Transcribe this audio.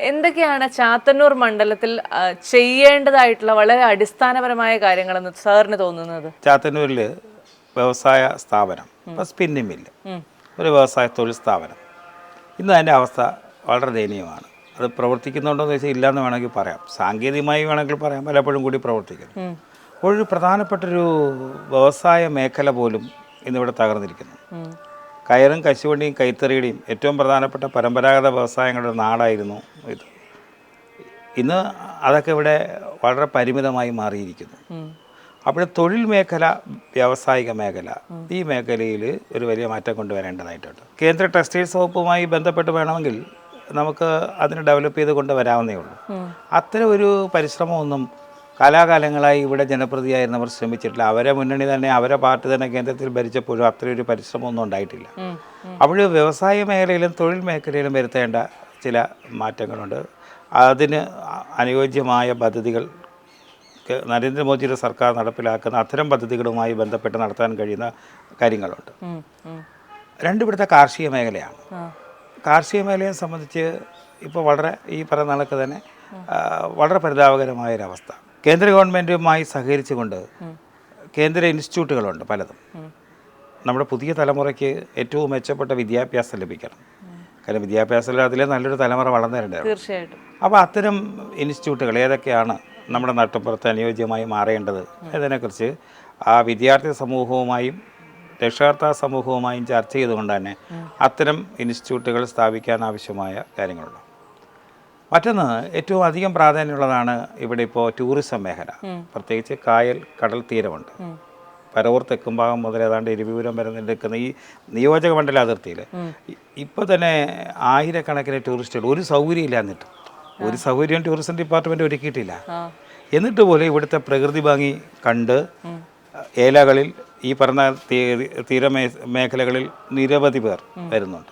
എന്തൊക്കെയാണ് ചാത്തന്നൂർ മണ്ഡലത്തിൽ ചെയ്യേണ്ടതായിട്ടുള്ള വളരെ അടിസ്ഥാനപരമായ കാര്യങ്ങളെന്ന് സാറിന് തോന്നുന്നത്? ചാത്തന്നൂരിൽ വ്യവസായ സ്ഥാപനം, ഇപ്പോൾ സ്പിന്നിങ് മില്ല്, ഒരു വ്യവസായ തൊഴിൽ സ്ഥാപനം, ഇന്ന് അതിൻ്റെ അവസ്ഥ വളരെ ദയനീയമാണ്. അത് പ്രവർത്തിക്കുന്നുണ്ടോ എന്ന് ചോദിച്ചാൽ ഇല്ലയെന്ന് വേണമെങ്കിൽ പറയാം, സാങ്കേതികമായി വേണമെങ്കിൽ പറയാം, പലപ്പോഴും കൂടി പ്രവർത്തിക്കുന്നു. ഒരു പ്രധാനപ്പെട്ടൊരു വ്യവസായ മേഖല പോലും ഇന്നിവിടെ തകർന്നിരിക്കുന്നു. കയറും കശുവണ്ടിയും കൈത്തറിയുടെയും ഏറ്റവും പ്രധാനപ്പെട്ട പരമ്പരാഗത വ്യവസായങ്ങളുടെ നാടായിരുന്നു ഇത്. ഇന്ന് അതൊക്കെ ഇവിടെ വളരെ പരിമിതമായി മാറിയിരിക്കുന്നു. അപ്പോൾ തൊഴിൽ മേഖല, വ്യാവസായിക മേഖല, ഈ മേഖലയിൽ ഒരു വലിയ മാറ്റം കൊണ്ടുവരേണ്ടതായിട്ടുണ്ട്. കേന്ദ്ര ടെക്സ്റ്റൈൽസ് വകുപ്പുമായി ബന്ധപ്പെട്ട് വേണമെങ്കിൽ നമുക്ക് അതിനെ ഡെവലപ്പ് ചെയ്ത് കൊണ്ടുവരാവുന്നേ ഉള്ളൂ. അത്തരം ഒരു പരിശ്രമമൊന്നും കാലാകാലങ്ങളായി ഇവിടെ ജനപ്രതിയായിരുന്നവർ ശ്രമിച്ചിട്ടില്ല. അവരെ മുന്നണി തന്നെ, അവരെ പാർട്ടി തന്നെ കേന്ദ്രത്തിൽ ഭരിച്ചപ്പോഴും അത്രയൊരു പരിശ്രമമൊന്നും ഉണ്ടായിട്ടില്ല. അപ്പോൾ വ്യവസായ മേഖലയിലും തൊഴിൽ മേഖലയിലും വരുത്തേണ്ട ചില മാറ്റങ്ങളുണ്ട്. അതിന് അനുയോജ്യമായ പദ്ധതികൾ നരേന്ദ്രമോദിയുടെ സർക്കാർ നടപ്പിലാക്കുന്ന അത്തരം പദ്ധതികളുമായി ബന്ധപ്പെട്ട് നടത്താൻ കഴിയുന്ന കാര്യങ്ങളുണ്ട്. ഇവിടുത്തെ കാർഷിക മേഖലയാണ്. കാർഷിക മേഖലയെ സംബന്ധിച്ച് ഇപ്പോൾ വളരെ ഈ പറയുന്ന കണക്ക് തന്നെ വളരെ പരിതാപകരമായൊരവസ്ഥ. കേന്ദ്ര ഗവൺമെൻറ്റുമായി സഹകരിച്ചുകൊണ്ട് കേന്ദ്ര ഇൻസ്റ്റിറ്റ്യൂട്ടുകളുണ്ട് പലതും. നമ്മുടെ പുതിയ തലമുറയ്ക്ക് ഏറ്റവും മെച്ചപ്പെട്ട വിദ്യാഭ്യാസം ലഭിക്കണം. കാരണം വിദ്യാഭ്യാസത്തിൽ അതിലെ നല്ലൊരു തലമുറ വളർന്നു വരേണ്ടത്. തീർച്ചയായിട്ടും. അപ്പോൾ അത്തരം ഇൻസ്റ്റിറ്റ്യൂട്ടുകൾ ഏതൊക്കെയാണ് നമ്മുടെ നാട്ടുപുറത്ത് അനുയോജ്യമായി മാറേണ്ടത് എന്നതിനെക്കുറിച്ച് ആ വിദ്യാർത്ഥി സമൂഹവുമായും രക്ഷകർത്താ സമൂഹവുമായും ചർച്ച ചെയ്തുകൊണ്ട് തന്നെ അത്തരം ഇൻസ്റ്റിറ്റ്യൂട്ടുകൾ സ്ഥാപിക്കാൻ ആവശ്യമായ കാര്യങ്ങളുണ്ട്. മറ്റൊന്ന് ഏറ്റവും അധികം പ്രാധാന്യമുള്ളതാണ് ഇവിടെ ഇപ്പോൾ ടൂറിസം മേഖല. പ്രത്യേകിച്ച് കായൽ, കടൽ തീരമുണ്ട്. പരവൂർ തെക്കുംഭാഗം മുതൽ ഏതാണ്ട് ഇരുവിപുരം വരെ നിൽക്കുന്ന ഈ നിയോജക മണ്ഡല അതിർത്തിയിൽ ഇപ്പോൾ തന്നെ ആയിരക്കണക്കിന് ടൂറിസ്റ്റുകൾ, ഒരു സൗകര്യം ഇല്ലാന്നിട്ട്, ഒരു സൗകര്യം ടൂറിസം ഡിപ്പാർട്ട്മെൻറ്റ് ഒരുക്കിയിട്ടില്ല. എന്നിട്ട് പോലും ഇവിടുത്തെ പ്രകൃതി ഭംഗി കണ്ട് ഏലകളിൽ ഈ പറഞ്ഞ തീരമേഖലകളിൽ നിരവധി പേർ വരുന്നുണ്ട്.